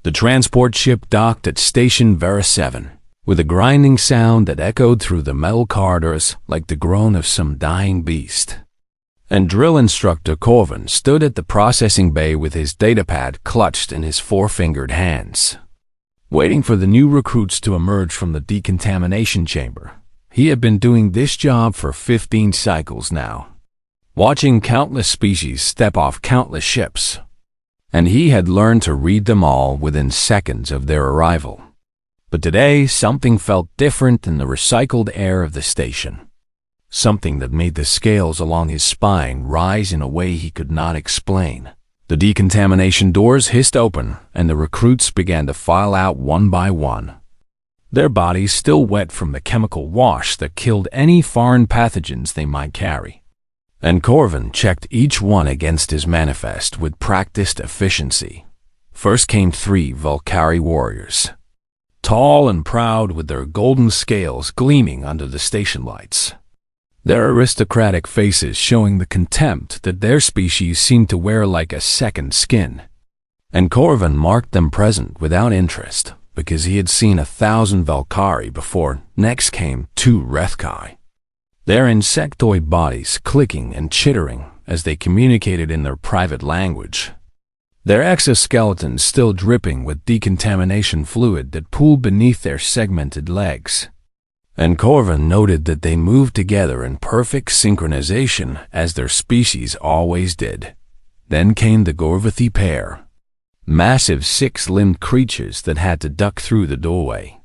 The transport ship docked at Station Vera 7, with a grinding sound that echoed through the metal corridors like the groan of some dying beast. And drill instructor Corvin stood at the processing bay with his datapad clutched in his four-fingered hands, waiting for the new recruits to emerge from the decontamination chamber. He had been doing this job for 15 cycles now, watching countless species step off countless ships, and he had learned to read them all within seconds of their arrival. But today, something felt different in the recycled air of the station. Something that made the scales along his spine rise in a way he could not explain. The decontamination doors hissed open, and the recruits began to file out one by one, their bodies still wet from the chemical wash that killed any foreign pathogens they might carry. And Corvin checked each one against his manifest with practiced efficiency. First came 3 Valkyrie warriors, tall and proud with their golden scales gleaming under the station lights, their aristocratic faces showing the contempt that their species seemed to wear like a second skin. And Corvin marked them present without interest, because he had seen 1,000 Valkyrie before. Next came 2 Rethkai, their insectoid bodies clicking and chittering as they communicated in their private language, their exoskeletons still dripping with decontamination fluid that pooled beneath their segmented legs. And Corvin noted that they moved together in perfect synchronization as their species always did. Then came the Gorvathi pair, massive 6-limbed creatures that had to duck through the doorway,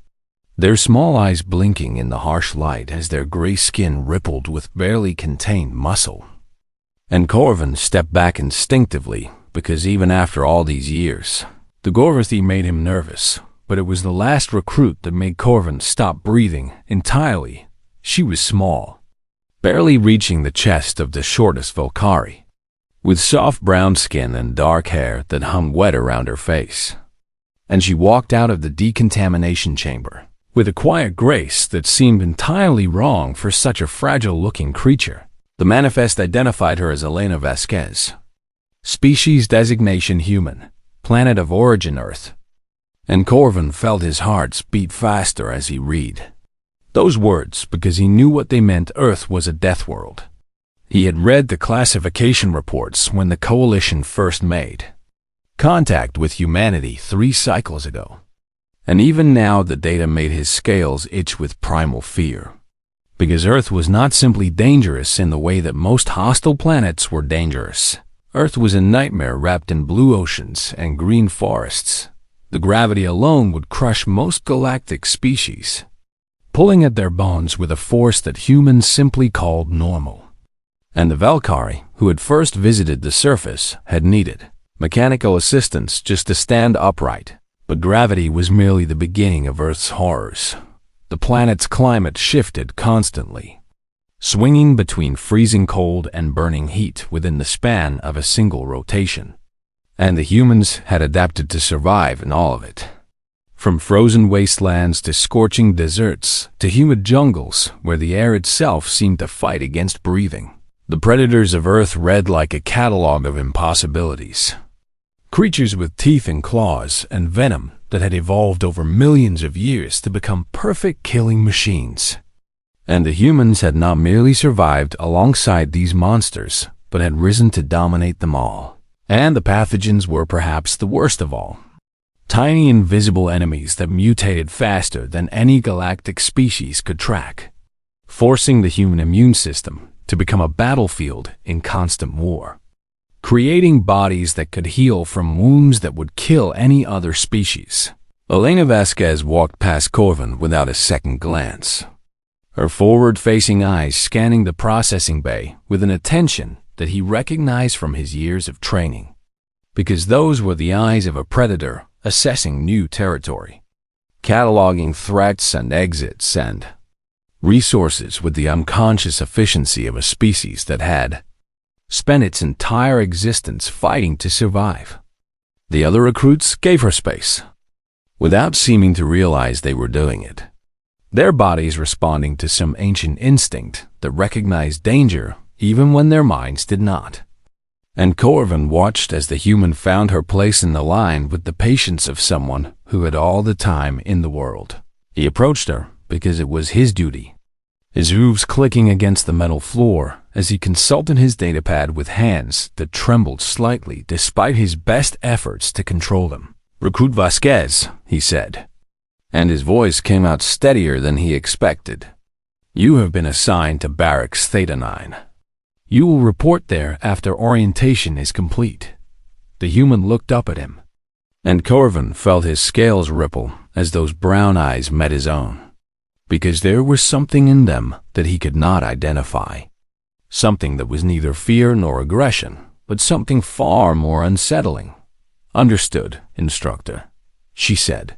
their small eyes blinking in the harsh light as their gray skin rippled with barely contained muscle. And Corvin stepped back instinctively, because even after all these years, the Gorvathi made him nervous. But it was the last recruit that made Corvin stop breathing entirely. She was small, barely reaching the chest of the shortest Valkyrie, with soft brown skin and dark hair that hung wet around her face. And she walked out of the decontamination chamber with a quiet grace that seemed entirely wrong for such a fragile-looking creature. The manifest identified her as Elena Vasquez. Species designation human, planet of origin Earth. And Corvin felt his heart beat faster as he read those words, because he knew what they meant. Earth was a death world. He had read the classification reports when the Coalition first made contact with humanity 3 cycles ago. And even now the data made his scales itch with primal fear, because Earth was not simply dangerous in the way that most hostile planets were dangerous. Earth was a nightmare wrapped in blue oceans and green forests. The gravity alone would crush most galactic species, pulling at their bones with a force that humans simply called normal. And the Valkyrie, who had first visited the surface, had needed mechanical assistance just to stand upright. But gravity was merely the beginning of Earth's horrors. The planet's climate shifted constantly, swinging between freezing cold and burning heat within the span of a single rotation. And the humans had adapted to survive in all of it. From frozen wastelands to scorching deserts to humid jungles where the air itself seemed to fight against breathing. The predators of Earth read like a catalog of impossibilities. Creatures with teeth and claws and venom that had evolved over millions of years to become perfect killing machines. And the humans had not merely survived alongside these monsters, but had risen to dominate them all. And the pathogens were perhaps the worst of all. Tiny invisible enemies that mutated faster than any galactic species could track, forcing the human immune system to become a battlefield in constant war, creating bodies that could heal from wounds that would kill any other species. Elena Vasquez walked past Corvin without a second glance, her forward-facing eyes scanning the processing bay with an attention that he recognized from his years of training, because those were the eyes of a predator assessing new territory, cataloging threats and exits and resources with the unconscious efficiency of a species that had spent its entire existence fighting to survive. The other recruits gave her space, without seeming to realize they were doing it, their bodies responding to some ancient instinct that recognized danger even when their minds did not. And Corvin watched as the human found her place in the line with the patience of someone who had all the time in the world. He approached her because it was his duty, his hooves clicking against the metal floor as he consulted his datapad with hands that trembled slightly despite his best efforts to control them. "Recruit Vasquez," he said, and his voice came out steadier than he expected. "You have been assigned to Barracks Theta 9. You will report there after orientation is complete." The human looked up at him, and Corvin felt his scales ripple as those brown eyes met his own, because there was something in them that he could not identify. Something that was neither fear nor aggression, but something far more unsettling. "Understood, instructor," she said,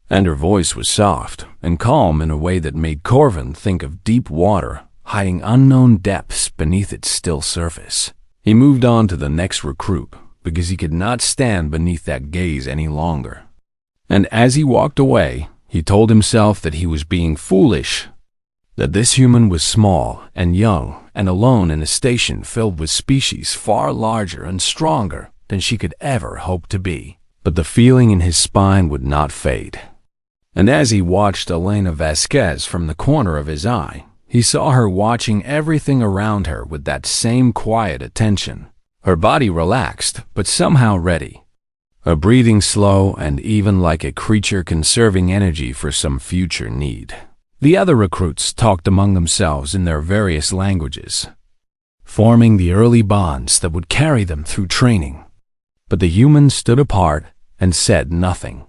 and her voice was soft and calm in a way that made Corvin think of deep water hiding unknown depths beneath its still surface. He moved on to the next recruit because he could not stand beneath that gaze any longer. And as he walked away, he told himself that he was being foolish, that this human was small and young and alone in a station filled with species far larger and stronger than she could ever hope to be. But the feeling in his spine would not fade. And as he watched Elena Vasquez from the corner of his eye, he saw her watching everything around her with that same quiet attention. Her body relaxed, but somehow ready. Her breathing slow and even like a creature conserving energy for some future need. The other recruits talked among themselves in their various languages, forming the early bonds that would carry them through training. But the human stood apart and said nothing.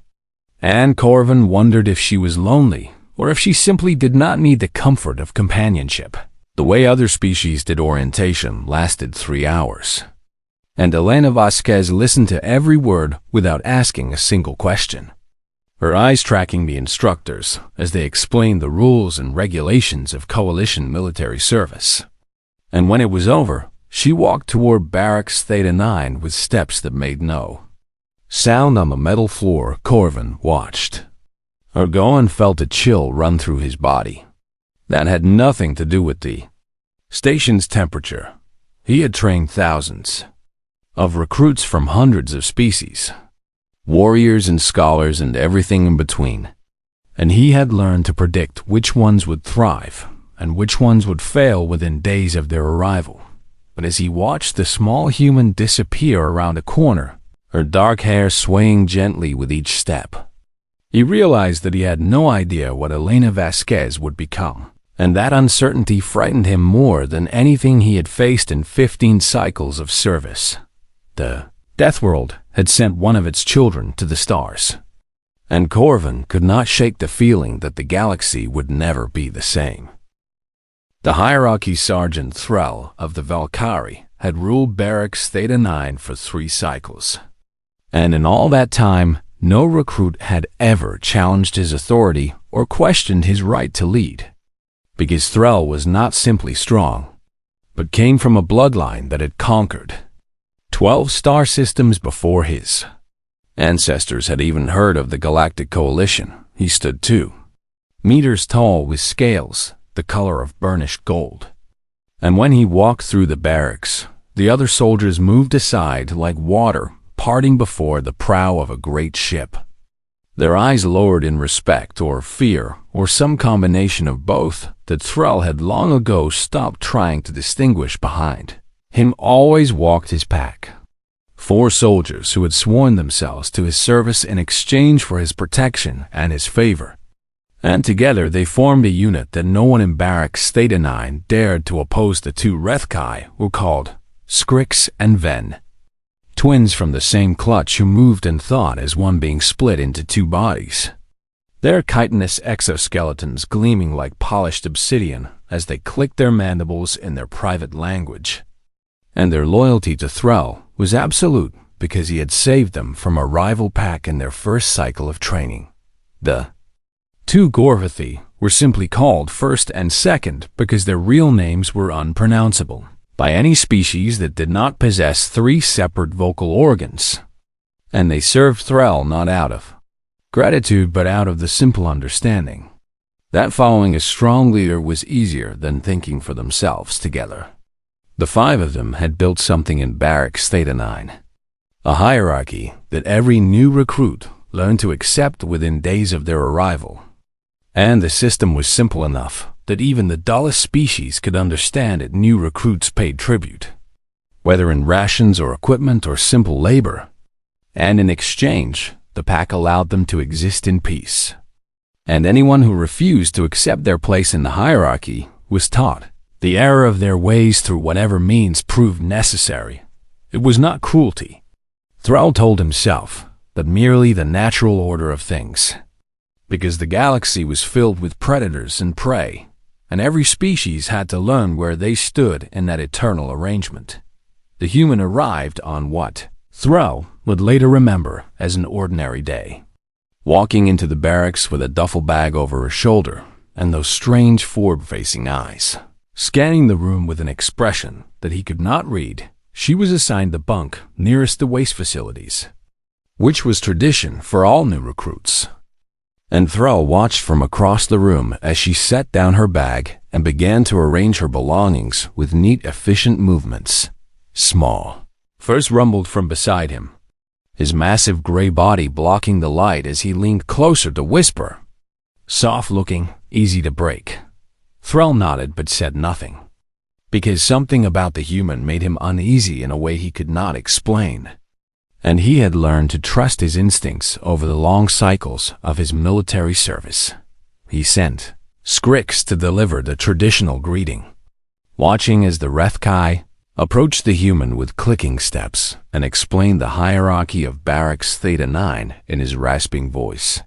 And Corvin wondered if she was lonely, or if she simply did not need the comfort of companionship. The way other species did orientation lasted 3 hours, and Elena Vasquez listened to every word without asking a single question, her eyes tracking the instructors as they explained the rules and regulations of coalition military service. And when it was over, she walked toward Barracks Theta 9 with steps that made no sound on the metal floor. Corvin watched her go and felt a chill run through his body. That had nothing to do with the station's temperature. He had trained thousands of recruits from hundreds of species, warriors and scholars and everything in between, and he had learned to predict which ones would thrive and which ones would fail within days of their arrival. But as he watched the small human disappear around a corner, her dark hair swaying gently with each step, he realized that he had no idea what Elena Vasquez would become, and that uncertainty frightened him more than anything he had faced in 15 cycles of service. The Deathworld had sent one of its children to the stars, and Corvin could not shake the feeling that the galaxy would never be the same. The Hierarchy Sergeant Threll of the Valkyrie had ruled Barracks Theta 9 for 3 cycles, and in all that time, no recruit had ever challenged his authority or questioned his right to lead, because Threll was not simply strong, but came from a bloodline that had conquered 12 star systems before his. Ancestors had even heard of the Galactic Coalition. He stood 2 meters tall with scales the color of burnished gold. And when he walked through the barracks, the other soldiers moved aside like water parting before the prow of a great ship. Their eyes lowered in respect or fear, or some combination of both, that Threll had long ago stopped trying to distinguish behind. Him always walked his pack. 4 soldiers who had sworn themselves to his service in exchange for his protection and his favor. And together they formed a unit that no one in Barracks Theta 9 dared to oppose. The 2 Rethkai were called Scrix and Ven, twins from the same clutch who moved and thought as one being split into 2 bodies, their chitinous exoskeletons gleaming like polished obsidian as they clicked their mandibles in their private language. And their loyalty to Threll was absolute because he had saved them from a rival pack in their first cycle of training. The 2 Gorvathi were simply called First and Second because their real names were unpronounceable by any species that did not possess 3 separate vocal organs. And they served Threll not out of gratitude but out of the simple understanding that following a strong leader was easier than thinking for themselves together. The 5 of them had built something in Barracks Theta 9, a hierarchy that every new recruit learned to accept within days of their arrival. And the system was simple enough that even the dullest species could understand it. New recruits paid tribute, whether in rations or equipment or simple labor, and in exchange, the pack allowed them to exist in peace. And anyone who refused to accept their place in the hierarchy was taught the error of their ways through whatever means proved necessary. It was not cruelty. Thrall told himself, but merely the natural order of things. Because the galaxy was filled with predators and prey, and every species had to learn where they stood in that eternal arrangement. The human arrived on what Thrall would later remember as an ordinary day, walking into the barracks with a duffel bag over her shoulder and those strange forward-facing eyes. Scanning the room with an expression that he could not read, she was assigned the bunk nearest the waste facilities, which was tradition for all new recruits. And Thrall watched from across the room as she set down her bag and began to arrange her belongings with neat, efficient movements. Small first rumbled from beside him, his massive gray body blocking the light as he leaned closer to whisper. Soft-looking, easy to break. Thrall nodded but said nothing, because something about the human made him uneasy in a way he could not explain. And he had learned to trust his instincts over the long cycles of his military service. He sent Skrix to deliver the traditional greeting, watching as the Rethkai approached the human with clicking steps and explained the hierarchy of Barracks Theta 9 in his rasping voice.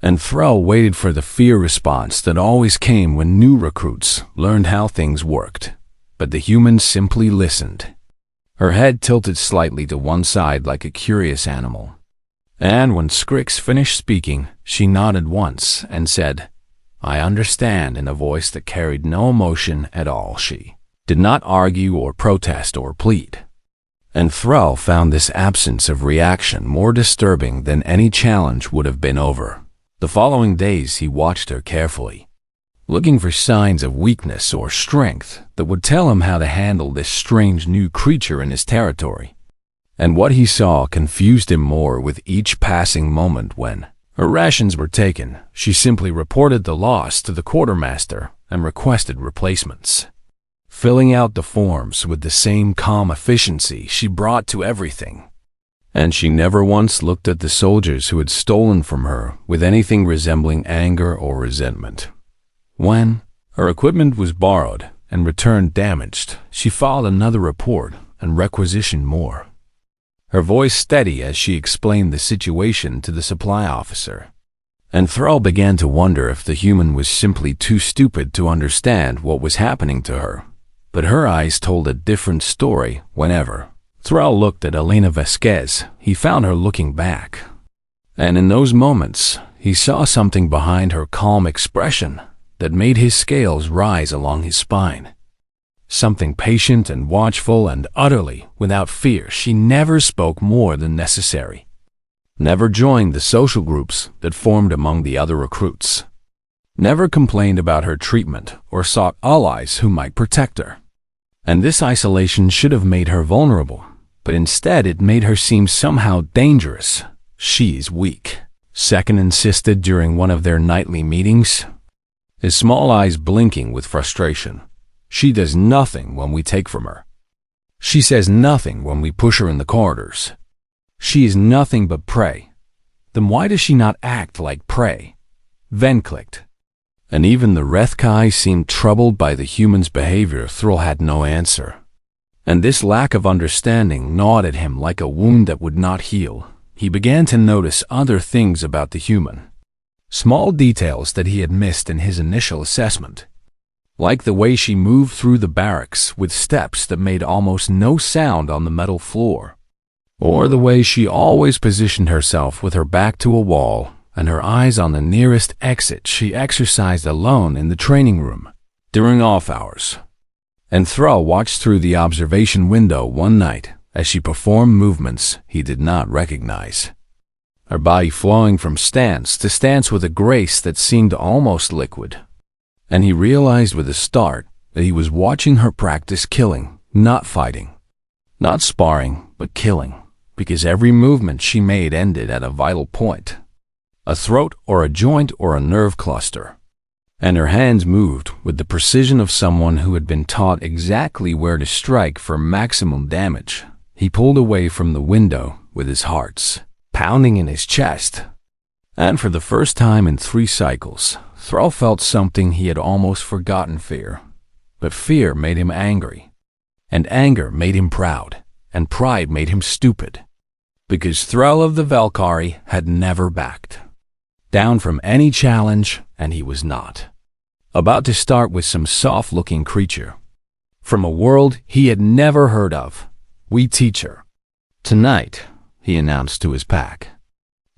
And Thrall waited for the fear response that always came when new recruits learned how things worked. But the human simply listened, her head tilted slightly to one side like a curious animal. And when Skrix finished speaking, she nodded once and said, "I understand," in a voice that carried no emotion at all. She did not argue or protest or plead. And Thrall found this absence of reaction more disturbing than any challenge would have been over. The following days he watched her carefully, looking for signs of weakness or strength that would tell him how to handle this strange new creature in his territory. And what he saw confused him more with each passing moment. When her rations were taken, she simply reported the loss to the quartermaster and requested replacements, filling out the forms with the same calm efficiency she brought to everything. And she never once looked at the soldiers who had stolen from her with anything resembling anger or resentment. When her equipment was borrowed and returned damaged, she filed another report and requisitioned more, her voice steady as she explained the situation to the supply officer. And Thrall began to wonder if the human was simply too stupid to understand what was happening to her. But her eyes told a different story whenever Thrall looked at Elena Vasquez. He found her looking back. And in those moments, he saw something behind her calm expression that made his scales rise along his spine. Something patient and watchful and utterly without fear. She never spoke more than necessary, never joined the social groups that formed among the other recruits, never complained about her treatment or sought allies who might protect her. And this isolation should have made her vulnerable, but instead it made her seem somehow dangerous. "She's weak," Second insisted during one of their nightly meetings, his small eyes blinking with frustration. "She does nothing when we take from her. She says nothing when we push her in the corridors. She is nothing but prey. Then why does she not act like prey?" Ven clicked. And even the Rethkai seemed troubled by the human's behavior. Thrall had no answer. And this lack of understanding gnawed at him like a wound that would not heal. He began to notice other things about the human, small details that he had missed in his initial assessment, like the way she moved through the barracks with steps that made almost no sound on the metal floor, or the way she always positioned herself with her back to a wall and her eyes on the nearest exit. She exercised alone in the training room during off hours. And Thrall watched through the observation window one night as she performed movements he did not recognize, her body flowing from stance to stance with a grace that seemed almost liquid. And he realized with a start that he was watching her practice killing not fighting, not sparring, but killing, because every movement she made ended at a vital point, a throat or a joint or a nerve cluster. And her hands moved with the precision of someone who had been taught exactly where to strike for maximum damage. He pulled away from the window with his heart pounding in his chest. And for the first time in 3 cycles, Thrall felt something he had almost forgotten: fear. But fear made him angry, and anger made him proud, and pride made him stupid. Because Thrall of the Valkyrie had never backed down from any challenge, and he was not about to start with some soft-looking creature from a world he had never heard of. "We teach her tonight," he announced to his pack.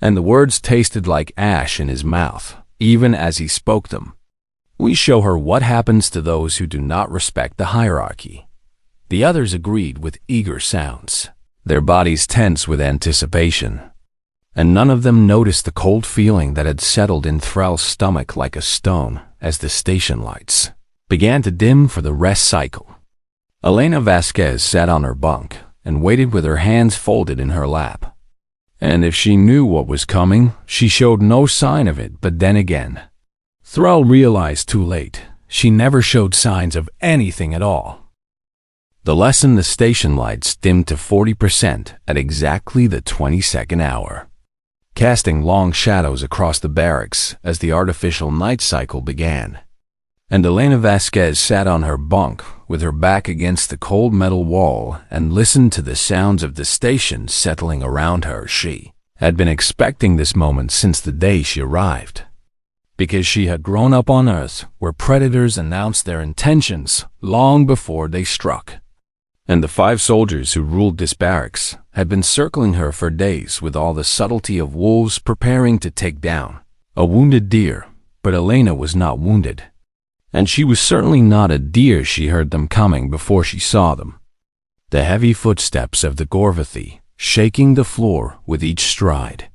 And the words tasted like ash in his mouth, even as he spoke them. "We show her what happens to those who do not respect the hierarchy." The others agreed with eager sounds, their bodies tense with anticipation. And none of them noticed the cold feeling that had settled in Thrall's stomach like a stone as the station lights began to dim for the rest cycle. Elena Vasquez sat on her bunk and waited with her hands folded in her lap. And if she knew what was coming, she showed no sign of it. But then again, Thrall realized too late, she never showed signs of anything at all. The lesson: the station lights dimmed to 40% at exactly the 22nd hour, casting long shadows across the barracks as the artificial night cycle began. And Elena Vasquez sat on her bunk with her back against the cold metal wall and listened to the sounds of the station settling around her. She had been expecting this moment since the day she arrived, because she had grown up on Earth, where predators announced their intentions long before they struck. And the 5 soldiers who ruled this barracks had been circling her for days with all the subtlety of wolves preparing to take down a wounded deer. But Elena was not wounded, and she was certainly not a deer. She heard them coming before she saw them. The heavy footsteps of the Gorvathi shaking the floor with each stride.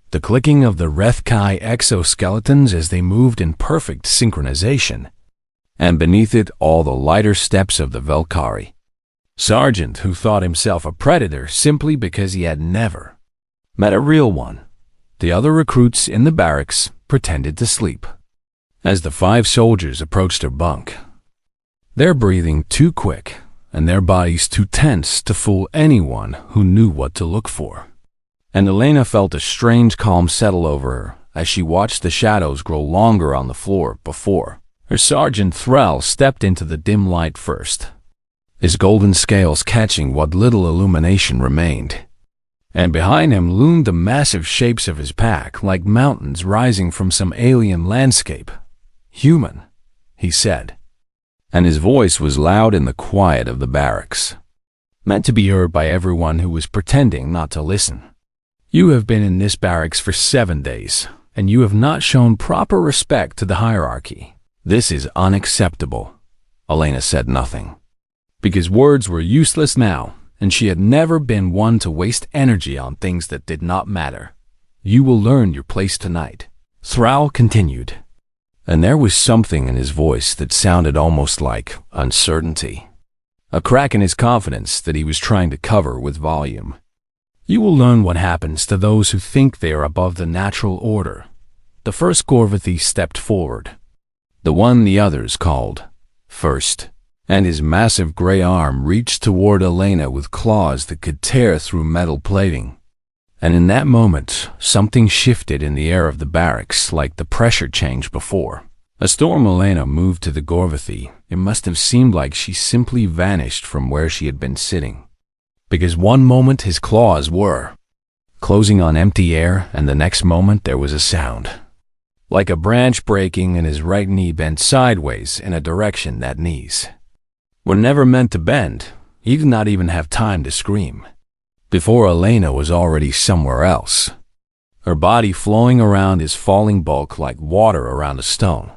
The clicking of the Rethkai exoskeletons as they moved in perfect synchronization. And beneath it all the lighter steps of the Valkyrie sergeant who thought himself a predator simply because he had never met a real one. The other recruits in the barracks pretended to sleep as the 5 soldiers approached her bunk, their breathing too quick and their bodies too tense to fool anyone who knew what to look for. And Elena felt a strange calm settle over her as she watched the shadows grow longer on the floor before her Sergeant Thrall stepped into the dim light first, his golden scales catching what little illumination remained. And behind him loomed the massive shapes of his pack like mountains rising from some alien landscape. "Human," he said, and his voice was loud in the quiet of the barracks, meant to be heard by everyone who was pretending not to listen. "You have been in this barracks for 7 days, and you have not shown proper respect to the hierarchy. This is unacceptable." Elena said nothing, because words were useless now, and she had never been one to waste energy on things that did not matter. "You will learn your place tonight," Thrall continued, and there was something in his voice that sounded almost like uncertainty, a crack in his confidence that he was trying to cover with volume. "You will learn what happens to those who think they are above the natural order." The first Gorvathi stepped forward, the one the others called first, and his massive gray arm reached toward Elena with claws that could tear through metal plating. And in that moment, something shifted in the air of the barracks like the pressure changed before. As Storm Elena moved to the Gorvathi, it must have seemed like she simply vanished from where she had been sitting, because one moment his claws were closing on empty air, and the next moment there was a sound, like a branch breaking and his right knee bent sideways in a direction that knees were never meant to bend. He did not even have time to scream before Elena was already somewhere else, her body flowing around his falling bulk like water around a stone,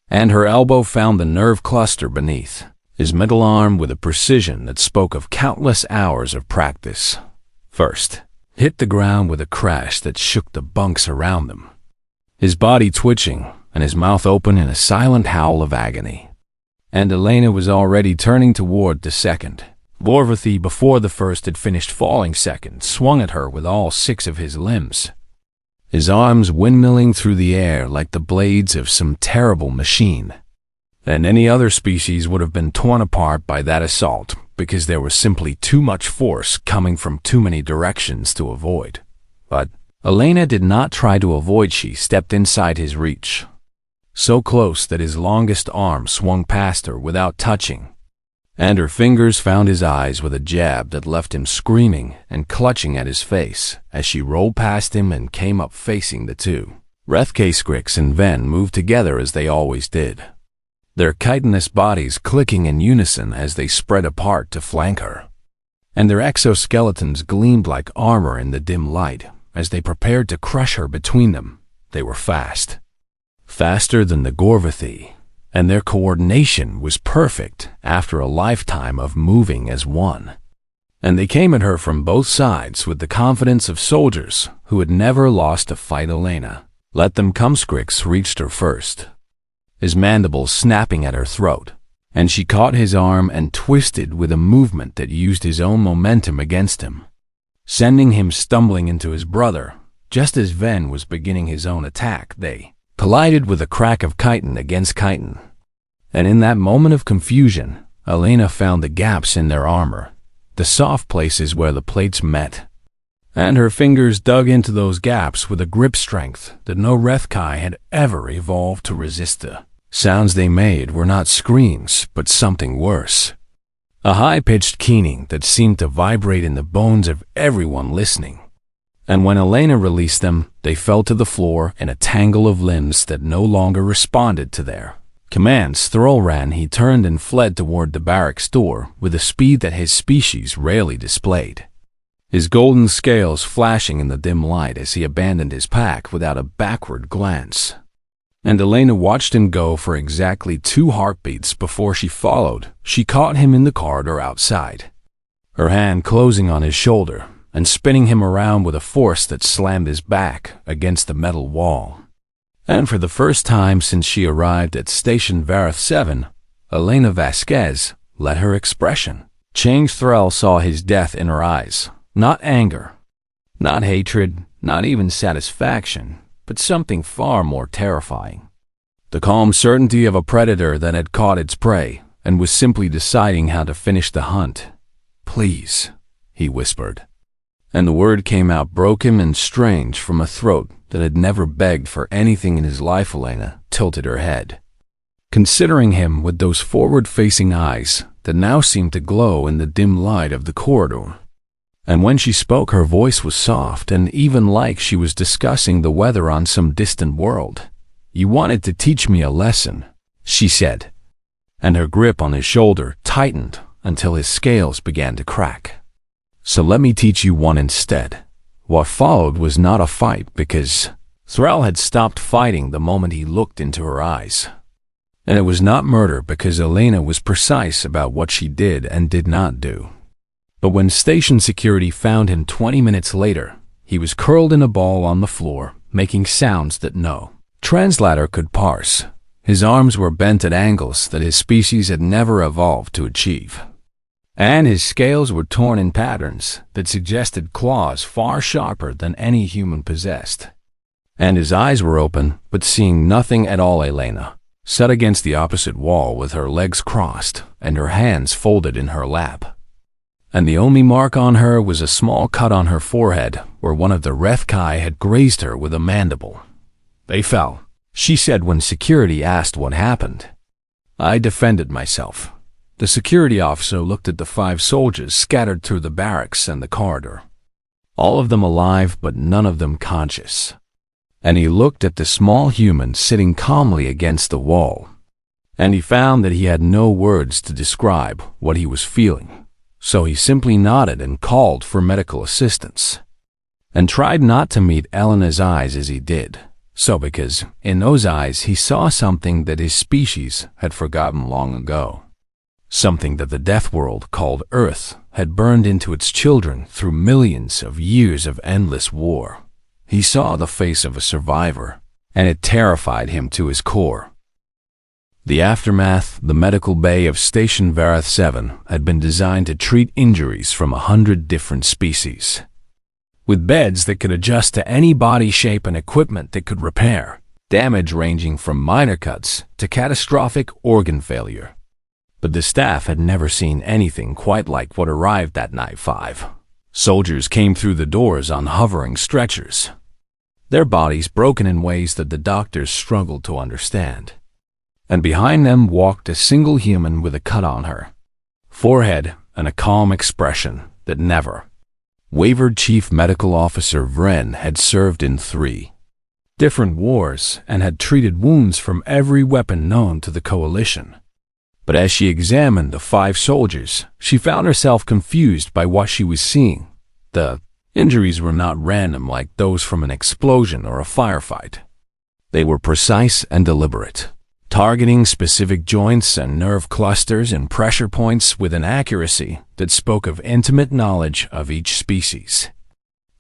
and her elbow found the nerve cluster beneath his middle arm with a precision that spoke of countless hours of practice. First, hit the ground with a crash that shook the bunks around them, his body twitching and his mouth open in a silent howl of agony. and Elena was already turning toward the second. Gorvathy, before the first had finished falling second, swung at her with all 6 of his limbs, his arms windmilling through the air like the blades of some terrible machine. And any other species would have been torn apart by that assault, because there was simply too much force coming from too many directions to avoid. But Elena did not try to avoid. She stepped inside his reach, so close that his longest arm swung past her without touching, and her fingers found his eyes with a jab that left him screaming and clutching at his face as she rolled past him and came up facing the two. Rethkaskrix and Ven moved together as they always did, their chitinous bodies clicking in unison as they spread apart to flank her, and their exoskeletons gleamed like armor in the dim light as they prepared to crush her between them. They were fast, faster than the Gorvathy, and their coordination was perfect after a lifetime of moving as one. And they came at her from both sides with the confidence of soldiers who had never lost a fight. Elena let them come. Skrix reached her first, his mandibles snapping at her throat, and she caught his arm and twisted with a movement that used his own momentum against him, sending him stumbling into his brother. Just as Ven was beginning his own attack, they collided with a crack of chitin against chitin, and in that moment of confusion, Elena found the gaps in their armor, the soft places where the plates met, and her fingers dug into those gaps with a grip strength that no Rethkai had ever evolved to resist. The sounds they made were not screams, but something worse, a high-pitched keening that seemed to vibrate in the bones of everyone listening. And when Elena released them, they fell to the floor in a tangle of limbs that no longer responded to their commands. Thrall ran. He turned and fled toward the barracks door with a speed that his species rarely displayed, his golden scales flashing in the dim light as he abandoned his pack without a backward glance. And Elena watched him go for exactly 2 heartbeats before she followed. She caught him in the corridor outside, her hand closing on his shoulder and spinning him around with a force that slammed his back against the metal wall. And for the first time since she arrived at Station Vareth 7, Elena Vasquez let her expression change. Thrall saw his death in her eyes. Not anger, not hatred, not even satisfaction, but something far more terrifying. The calm certainty of a predator that had caught its prey and was simply deciding how to finish the hunt. "Please," he whispered. And the word came out broken and strange from a throat that had never begged for anything in his life. Elena tilted her head, considering him with those forward-facing eyes that now seemed to glow in the dim light of the corridor. And when she spoke, her voice was soft and even like she was discussing the weather on some distant world. "You wanted to teach me a lesson," she said, and her grip on his shoulder tightened until his scales began to crack. "So let me teach you one instead." What followed was not a fight, because Thrall had stopped fighting the moment he looked into her eyes. And it was not murder, because Elena was precise about what she did and did not do. But when station security found him 20 minutes later, he was curled in a ball on the floor, making sounds that no translator could parse. His arms were bent at angles that his species had never evolved to achieve, and his scales were torn in patterns that suggested claws far sharper than any human possessed. And his eyes were open, but seeing nothing at all. Elena sat against the opposite wall with her legs crossed and her hands folded in her lap. And the only mark on her was a small cut on her forehead where one of the Rethkai had grazed her with a mandible. "They fell," she said when security asked what happened. "I defended myself." The security officer looked at the 5 soldiers scattered through the barracks and the corridor, all of them alive but none of them conscious. And he looked at the small human sitting calmly against the wall, and he found that he had no words to describe what he was feeling. So he simply nodded and called for medical assistance, and tried not to meet Elena's eyes as he did so, because in those eyes he saw something that his species had forgotten long ago. Something that the Deathworld called Earth had burned into its children through millions of years of endless war. He saw the face of a survivor, and it terrified him to his core. The aftermath, the medical bay of Station Vareth 7 had been designed to treat injuries from 100 different species. With beds that could adjust to any body shape and equipment that could repair, damage ranging from minor cuts to catastrophic organ failure. But the staff had never seen anything quite like what arrived that night. 5 soldiers came through the doors on hovering stretchers, their bodies broken in ways that the doctors struggled to understand. And behind them walked a single human with a cut on her forehead and a calm expression that never wavered. Chief Medical Officer Vren had served in 3 different wars and had treated wounds from every weapon known to the Coalition. But as she examined the 5 soldiers, she found herself confused by what she was seeing. The injuries were not random like those from an explosion or a firefight. They were precise and deliberate, targeting specific joints and nerve clusters and pressure points with an accuracy that spoke of intimate knowledge of each species.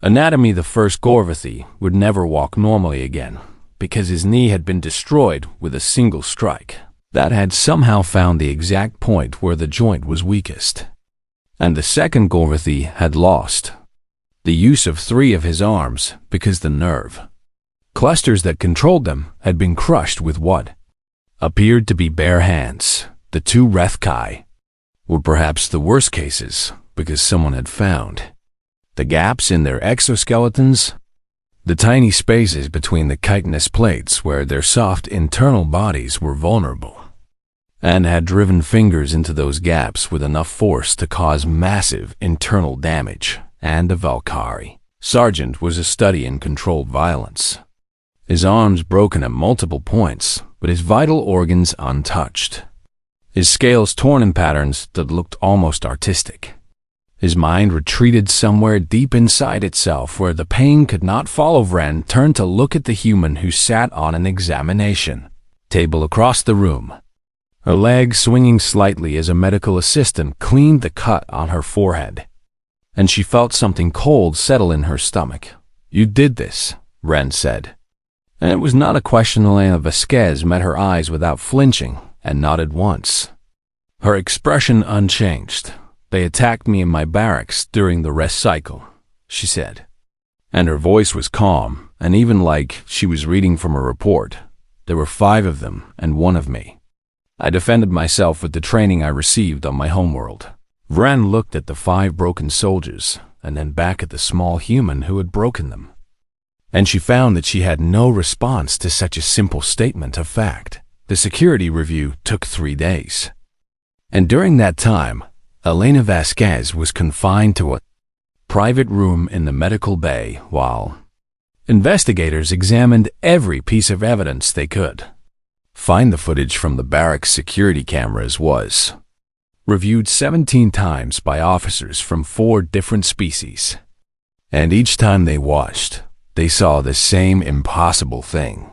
Anatomy: the first Gorvathi would never walk normally again because his knee had been destroyed with a single strike that had somehow found the exact point where the joint was weakest. And the second Gorvathi had lost the use of 3 of his arms because the nerve clusters that controlled them had been crushed with what appeared to be bare hands. The 2 Rethkai were perhaps the worst cases because someone had found the gaps in their exoskeletons, the tiny spaces between the chitinous plates where their soft internal bodies were vulnerable, and had driven fingers into those gaps with enough force to cause massive internal damage. And the Valkyrie sergeant was a study in controlled violence. His arms broken at multiple points, but his vital organs untouched. His scales torn in patterns that looked almost artistic. His mind retreated somewhere deep inside itself where the pain could not follow. Vren turned to look at the human who sat on an examination table across the room, her legs swinging slightly as a medical assistant cleaned the cut on her forehead. And she felt something cold settle in her stomach. "You did this," Vren said. And it was not a question. Elena Vasquez met her eyes without flinching and nodded once, her expression unchanged. "They attacked me in my barracks during the rest cycle," she said. And her voice was calm, and even like she was reading from a report. "There were 5 of them and 1 of me. I defended myself with the training I received on my homeworld." Vren looked at the 5 broken soldiers and then back at the small human who had broken them. And she found that she had no response to such a simple statement of fact. The security review took 3 days. And during that time, Elena Vasquez was confined to a private room in the medical bay while investigators examined every piece of evidence they could find. The footage from the barracks security cameras was reviewed 17 times by officers from 4 different species. And each time they watched, they saw the same impossible thing.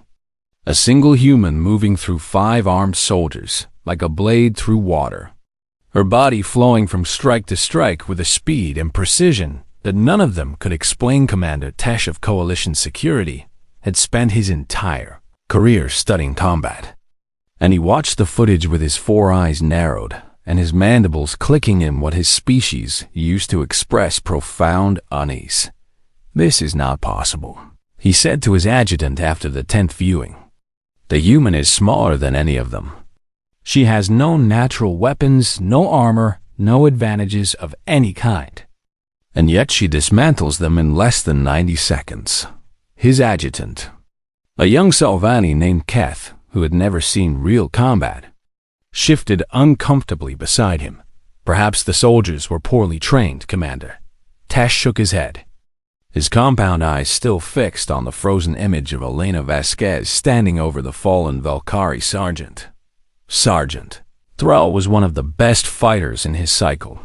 A single human moving through 5 armed soldiers like a blade through water, her body flowing from strike to strike with a speed and precision that none of them could explain. Commander Tesh of Coalition Security had spent his entire career studying combat, and he watched the footage with his 4 eyes narrowed and his mandibles clicking in what his species used to express profound unease. "This is not possible," he said to his adjutant after the 10th viewing. "The human is smaller than any of them. She has no natural weapons, no armor, no advantages of any kind. And yet she dismantles them in less than 90 seconds. His adjutant, a young Salvani named Keth, who had never seen real combat, shifted uncomfortably beside him. "Perhaps the soldiers were poorly trained, Commander." Tesh shook his head, his compound eyes still fixed on the frozen image of Elena Vasquez standing over the fallen Valkyrie sergeant. Sergeant Thrall was one of the best fighters in his cycle.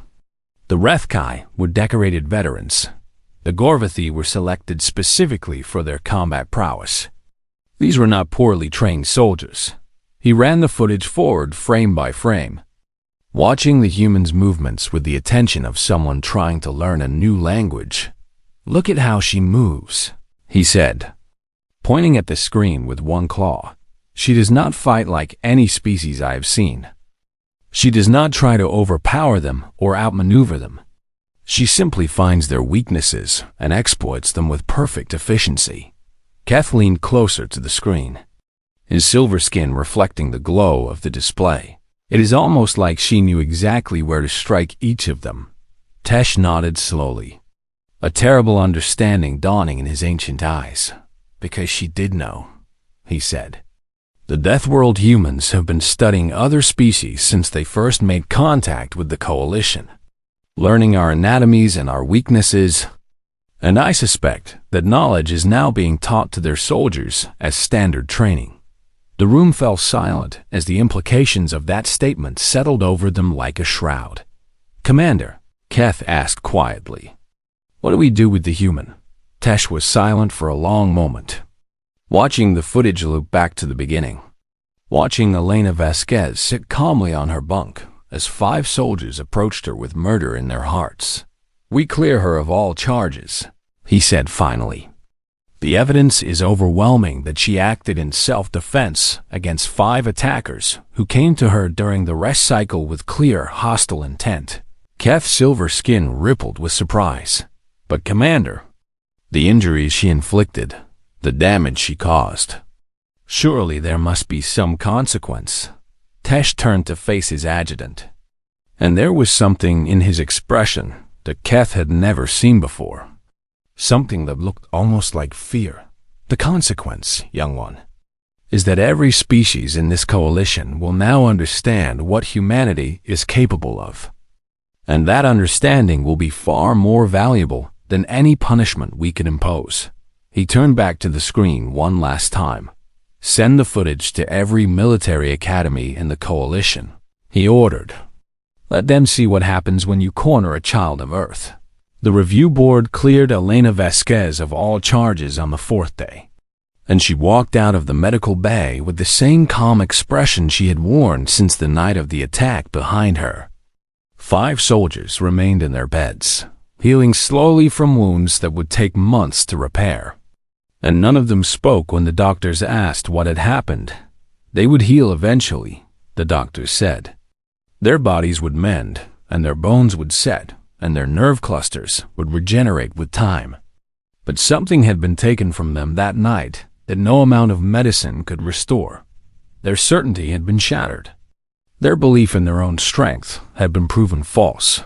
The Rethkai were decorated veterans. The Gorvathi were selected specifically for their combat prowess. These were not poorly trained soldiers. He ran the footage forward frame by frame, watching the human's movements with the attention of someone trying to learn a new language. "Look at how she moves," he said, pointing at the screen with one claw. She does not fight like any species I have seen. She does not try to overpower them or outmaneuver them. She simply finds their weaknesses and exploits them with perfect efficiency. Keth leaned closer to the screen, his silver skin reflecting the glow of the display. It is almost like she knew exactly where to strike each of them. Tesh nodded slowly, a terrible understanding dawning in his ancient eyes. Because she did know, he said. The Deathworld humans have been studying other species since they first made contact with the Coalition, learning our anatomies and our weaknesses, and I suspect that knowledge is now being taught to their soldiers as standard training. The room fell silent as the implications of that statement settled over them like a shroud. Commander, Keth asked quietly, what do we do with the human? Tesh was silent for a long moment, watching the footage loop back to the beginning, watching Elena Vasquez sit calmly on her bunk as 5 soldiers approached her with murder in their hearts. We clear her of all charges, he said finally. The evidence is overwhelming that she acted in self-defense against 5 attackers who came to her during the rest cycle with clear, hostile intent. Keth's silver skin rippled with surprise. But Commander, the injuries she inflicted, the damage she caused. Surely there must be some consequence. Tesh turned to face his adjutant, and there was something in his expression that Keth had never seen before. Something that looked almost like fear. The consequence, young one, is that every species in this coalition will now understand what humanity is capable of. And that understanding will be far more valuable than any punishment we could impose. He turned back to the screen one last time. Send the footage to every military academy in the coalition, he ordered. Let them see what happens when you corner a child of Earth. The review board cleared Elena Vasquez of all charges on the 4th day, and she walked out of the medical bay with the same calm expression she had worn since the night of the attack behind her. 5 soldiers remained in their beds, healing slowly from wounds that would take months to repair. And none of them spoke when the doctors asked what had happened. They would heal eventually, the doctors said. Their bodies would mend, and their bones would set, and their nerve clusters would regenerate with time. But something had been taken from them that night that no amount of medicine could restore. Their certainty had been shattered. Their belief in their own strength had been proven false.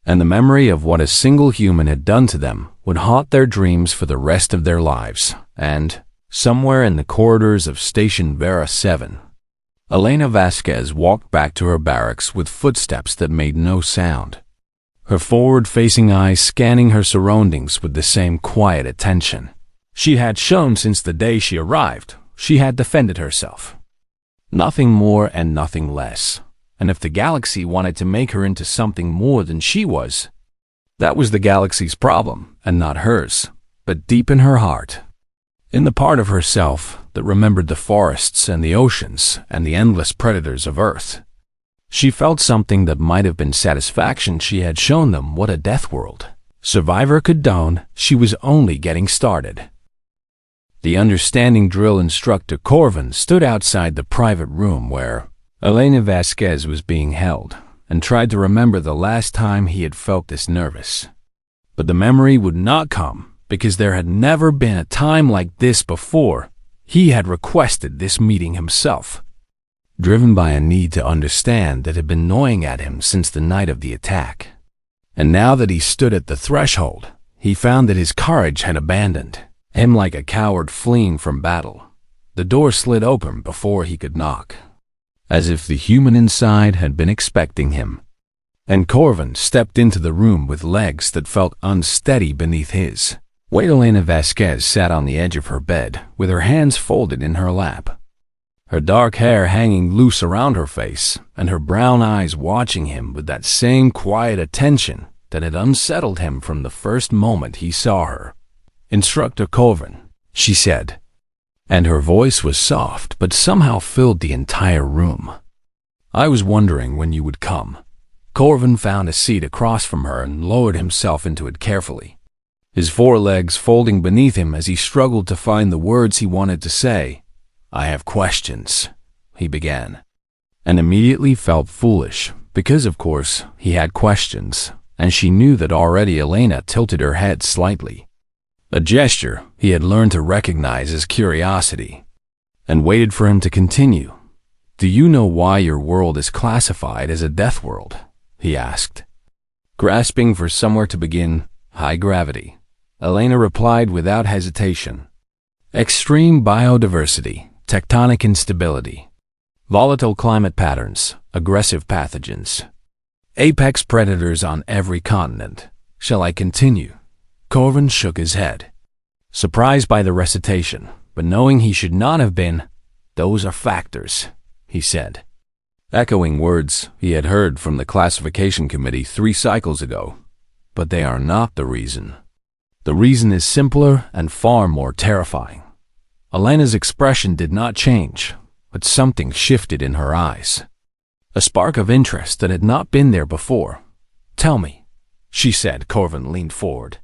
And the memory of what a single human had done to them would haunt their dreams for the rest of their lives. And, somewhere in the corridors of Station Vera 7, Elena Vasquez walked back to her barracks with footsteps that made no sound, her forward-facing eyes scanning her surroundings with the same quiet attention she had shown since the day she arrived. She had defended herself. Nothing more and nothing less. And if the galaxy wanted to make her into something more than she was, that was the galaxy's problem and not hers. But deep in her heart, in the part of herself that remembered the forests and the oceans and the endless predators of Earth, she felt something that might have been satisfaction. She had shown them what a Deathworld survivor could do. She was only getting started. The understanding drill instructor Corvin stood outside the private room where Elena Vasquez was being held, and tried to remember the last time he had felt this nervous. But the memory would not come, because there had never been a time like this before. He had requested this meeting himself, driven by a need to understand that had been gnawing at him since the night of the attack. And now that he stood at the threshold, he found that his courage had abandoned him like a coward fleeing from battle. The door slid open before he could knock, as if the human inside had been expecting him. And Corvin stepped into the room with legs that felt unsteady beneath his. Elena Vasquez sat on the edge of her bed with her hands folded in her lap, her dark hair hanging loose around her face, and her brown eyes watching him with that same quiet attention that had unsettled him from the first moment he saw her. "Instructor Corvin," she said, and her voice was soft but somehow filled the entire room. "I was wondering when you would come." Corvin found a seat across from her and lowered himself into it carefully, his forelegs folding beneath him as he struggled to find the words he wanted to say. I have questions, he began, and immediately felt foolish because, of course, he had questions, and she knew that already. Elena tilted her head slightly, a gesture he had learned to recognize as curiosity, and waited for him to continue. Do you know why your world is classified as a death world? He asked. Grasping for somewhere to begin, high gravity, Elena replied without hesitation. Extreme biodiversity, tectonic instability, volatile climate patterns, aggressive pathogens, apex predators on every continent. Shall I continue? Corvin shook his head, surprised by the recitation, but knowing he should not have been. Those are factors, he said, echoing words he had heard from the classification committee 3 cycles ago. But they are not the reason. The reason is simpler and far more terrifying. Elena's expression did not change, but something shifted in her eyes. A spark of interest that had not been there before. Tell me, she said. Corvin leaned forward,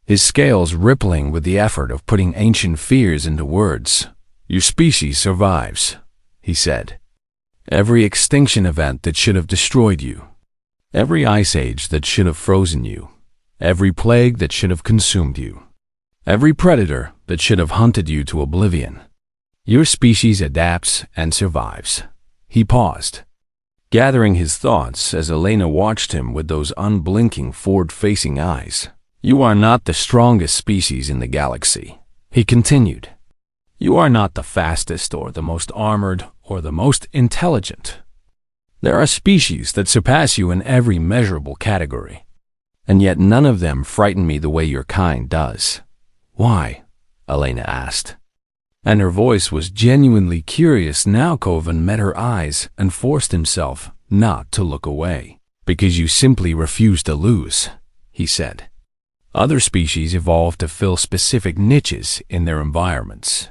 his scales rippling with the effort of putting ancient fears into words. Your species survives, he said. Every extinction event that should have destroyed you, every ice age that should have frozen you, every plague that should have consumed you, every predator that should have hunted you to oblivion. Your species adapts and survives. He paused, gathering his thoughts as Elena watched him with those unblinking forward-facing eyes. You are not the strongest species in the galaxy, he continued. You are not the fastest or the most armored or the most intelligent. There are species that surpass you in every measurable category, and yet none of them frighten me the way your kind does. Why? Elena asked, and her voice was genuinely curious now. Corvin met her eyes and forced himself not to look away. Because you simply refuse to lose, he said. Other species evolve to fill specific niches in their environments,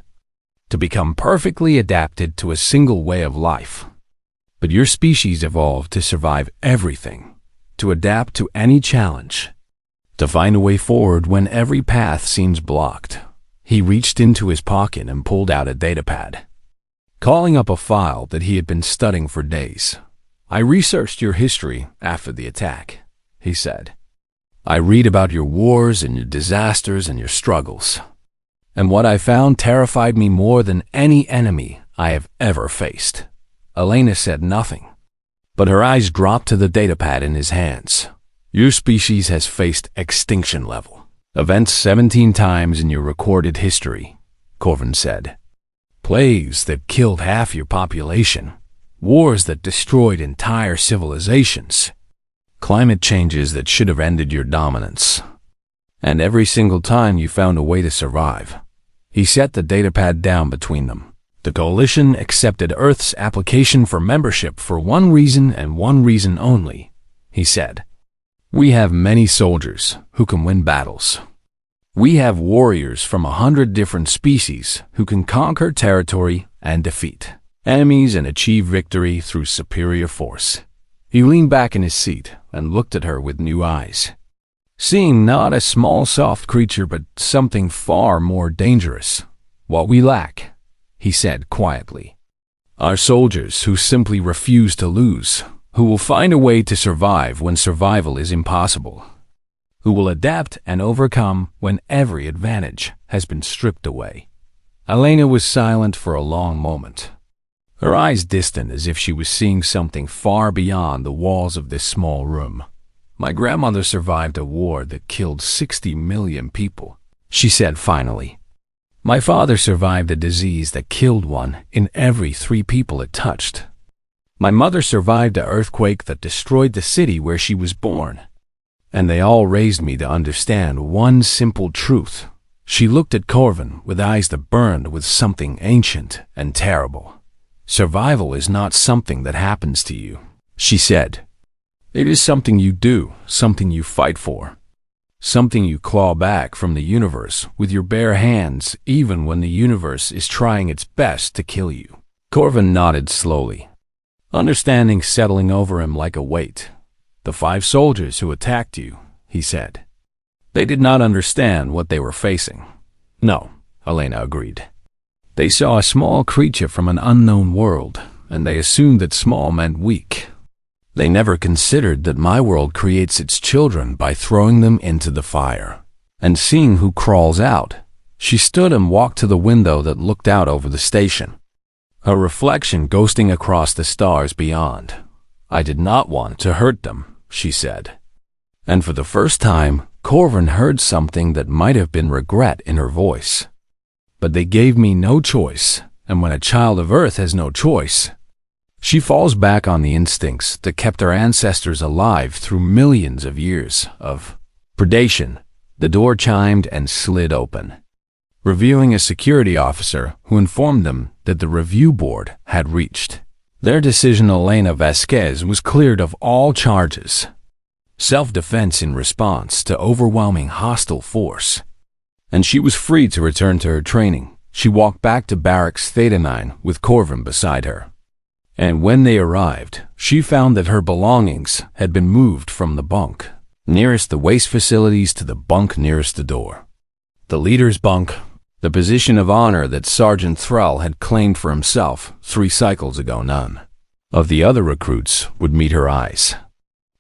to become perfectly adapted to a single way of life. But your species evolved to survive everything, to adapt to any challenge, to find a way forward when every path seems blocked. He reached into his pocket and pulled out a datapad, calling up a file that he had been studying for days. I researched your history after the attack, he said. I read about your wars and your disasters and your struggles. And what I found terrified me more than any enemy I have ever faced. Elena said nothing, but her eyes dropped to the datapad in his hands. Your species has faced extinction level events 17 times in your recorded history, Corvin said. Plagues that killed half your population, wars that destroyed entire civilizations, climate changes that should have ended your dominance. And every single time you found a way to survive. He set the datapad down between them. The Coalition accepted Earth's application for membership for one reason and one reason only, he said. We have many soldiers who can win battles. We have warriors from 100 different species who can conquer territory and defeat enemies and achieve victory through superior force. He leaned back in his seat and looked at her with new eyes, seeing not a small soft creature but something far more dangerous. What we lack, he said quietly, are soldiers who simply refuse to lose, who will find a way to survive when survival is impossible, who will adapt and overcome when every advantage has been stripped away. Elena was silent for a long moment, her eyes distant as if she was seeing something far beyond the walls of this small room. My grandmother survived a war that killed 60 million people, she said finally. My father survived a disease that killed 1 in every 3 people it touched. My mother survived an earthquake that destroyed the city where she was born. And they all raised me to understand one simple truth. She looked at Corvin with eyes that burned with something ancient and terrible. Survival is not something that happens to you, she said. It is something you do, something you fight for, something you claw back from the universe with your bare hands even when the universe is trying its best to kill you. Corvin nodded slowly, understanding settling over him like a weight. The 5 soldiers who attacked you, he said. They did not understand what they were facing. No, Elena agreed. They saw a small creature from an unknown world, and they assumed that small meant weak. They never considered that my world creates its children by throwing them into the fire. And seeing who crawls out, she stood and walked to the window that looked out over the station, her reflection ghosting across the stars beyond. I did not want to hurt them, she said. And for the first time, Corvin heard something that might have been regret in her voice. But they gave me no choice, and when a child of Earth has no choice, she falls back on the instincts that kept our ancestors alive through millions of years of predation. The door chimed and slid open, revealing a security officer who informed them that the review board had reached their decision. Elena Vasquez was cleared of all charges. Self-defense in response to overwhelming hostile force. And she was free to return to her training. She walked back to Barracks Theta 9 with Corvin beside her. And when they arrived, she found that her belongings had been moved from the bunk nearest the waste facilities to the bunk nearest the door. The leader's bunk, the position of honor that Sergeant Thrall had claimed for himself 3 cycles ago. None of the other recruits would meet her eyes.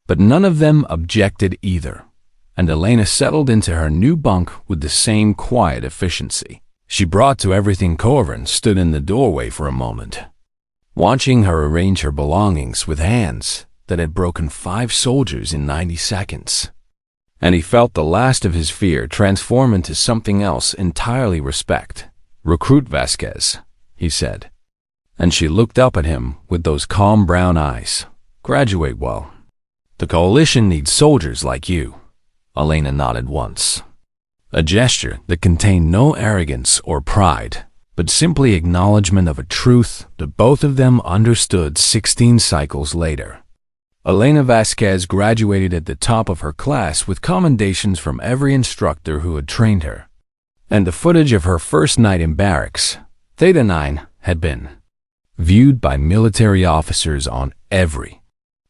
But none of them objected either, and Elena settled into her new bunk with the same quiet efficiency. She brought to everything. Corvin stood in the doorway for a moment, watching her arrange her belongings with hands that had broken 5 soldiers in 90 seconds. And he felt the last of his fear transform into something else entirely. Respect. Recruit Vasquez, he said. And she looked up at him with those calm brown eyes. Graduate well. The Coalition needs soldiers like you. Elena nodded once. A gesture that contained no arrogance or pride, but simply acknowledgement of a truth that both of them understood 16 cycles later. Elena Vasquez graduated at the top of her class with commendations from every instructor who had trained her. And the footage of her first night in barracks, Theta 9, had been viewed by military officers on every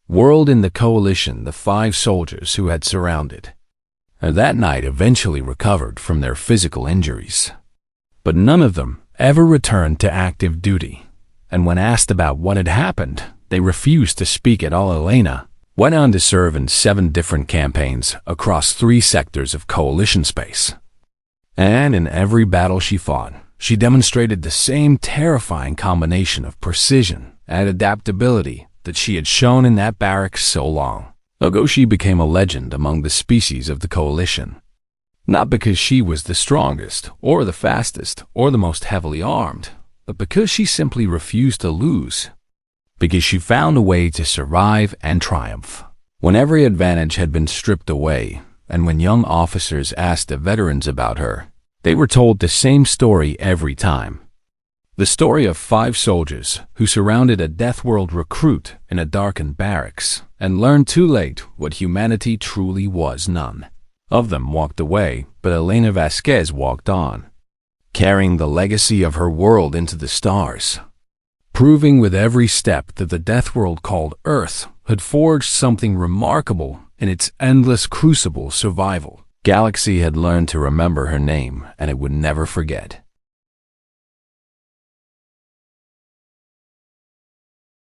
world in the Coalition. The 5 soldiers who had surrounded her that night eventually recovered from their physical injuries. But none of them ever returned to active duty, and when asked about what had happened, they refused to speak at all. Elena went on to serve in 7 different campaigns across 3 sectors of Coalition space. And in every battle she fought, she demonstrated the same terrifying combination of precision and adaptability that she had shown in that barracks so long ago. She became a legend among the species of the Coalition. Not because she was the strongest, or the fastest, or the most heavily armed, but because she simply refused to lose. Because she found a way to survive and triumph when every advantage had been stripped away, and when young officers asked the veterans about her, they were told the same story every time. The story of 5 soldiers who surrounded a Deathworld recruit in a darkened barracks and learned too late what humanity truly was. None of them walked away, but Elena Vasquez walked on, carrying the legacy of her world into the stars, proving with every step that the Deathworld called Earth had forged something remarkable in its endless crucible survival. Galaxy had learned to remember her name, and it would never forget.